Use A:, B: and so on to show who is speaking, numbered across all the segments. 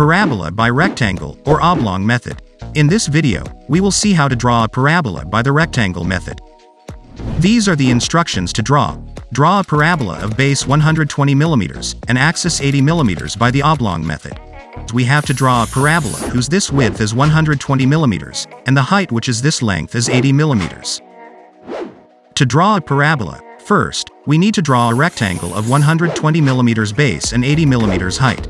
A: Parabola by rectangle or oblong method. In this video, we will see how to draw a parabola by the rectangle method. These are the instructions to draw. Draw a parabola of base 120 mm and axis 80 mm by the oblong method. We have to draw a parabola whose this width is 120 mm and the height which is this length is 80 mm. To draw a parabola, first, we need to draw a rectangle of 120 mm base and 80 mm height.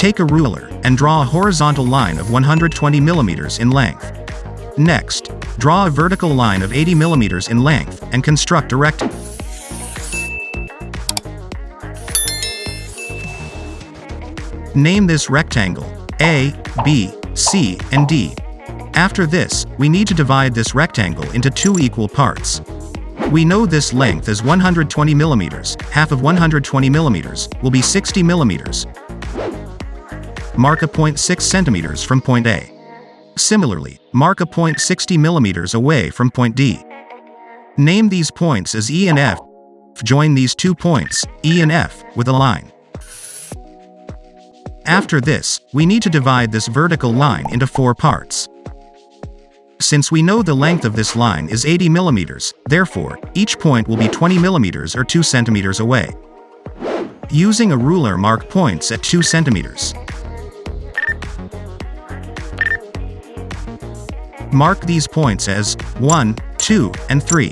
A: Take a ruler and draw a horizontal line of 120 mm in length. Next, draw a vertical line of 80 mm in length and construct a rectangle. Name this rectangle A, B, C, and D. After this, we need to divide this rectangle into two equal parts. We know this length is 120 mm, half of 120 mm will be 60 mm. Mark a point 6 cm from point A. Similarly, mark a point 60 mm away from point D. Name these points as E and F. Join these 2 points, E and F, with a line. After this, we need to divide this vertical line into 4 parts. Since we know the length of this line is 80 mm, therefore, each point will be 20 mm or 2 cm away. Using a ruler, mark points at 2 cm. Mark these points as 1, 2, and 3.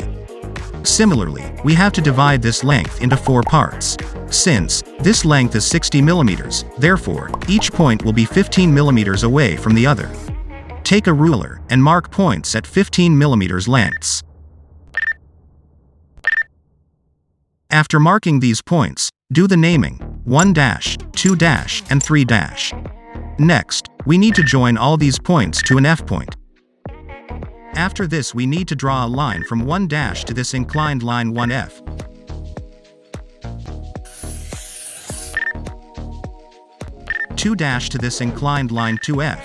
A: Similarly, we have to divide this length into 4 parts. Since this length is 60 mm, therefore, each point will be 15 mm away from the other. Take a ruler and mark points at 15 mm lengths. After marking these points, do the naming 1 dash, 2 dash, and 3 dash. Next, we need to join all these points to an F point. After this, we need to draw a line from 1 dash to this inclined line 1F. Two dash to this inclined line 2F.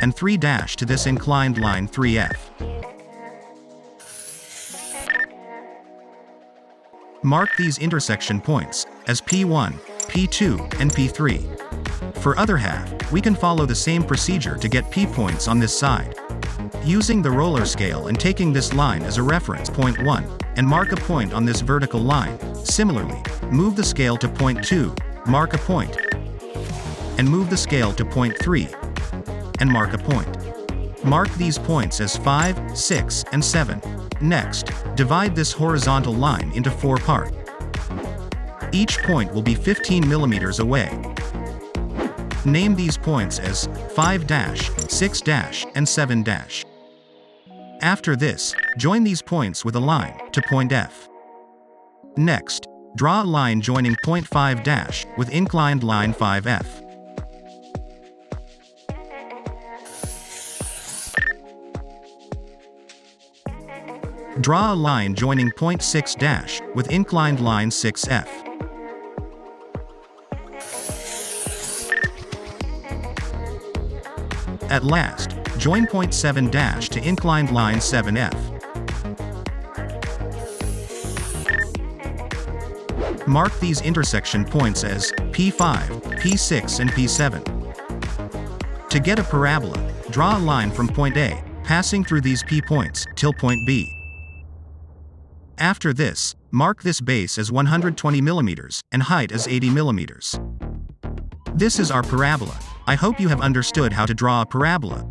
A: And 3 dash to this inclined line 3F. Mark these intersection points as P1, P2, and P3. For other half, we can follow the same procedure to get P points on this side. Using the roller scale and taking this line as a reference, point 1, and mark a point on this vertical line. Similarly, move the scale to point 2, mark a point, and move the scale to point 3, and mark a point. Mark these points as 5, 6, and 7. Next, divide this horizontal line into 4 parts. Each point will be 15 mm away. Name these points as 5 dash, 6 dash, and 7 dash. After this, join these points with a line to point F. Next, draw a line joining point 5 dash with inclined line 5F. Draw a line joining point 6 dash with inclined line 6F. At last, join point 7 dash to inclined line 7F. Mark these intersection points as P5, P6, and P7. To get a parabola, draw a line from point A, passing through these P points, till point B. After this, mark this base as 120 mm and height as 80 mm. This is our parabola. I hope you have understood how to draw a parabola.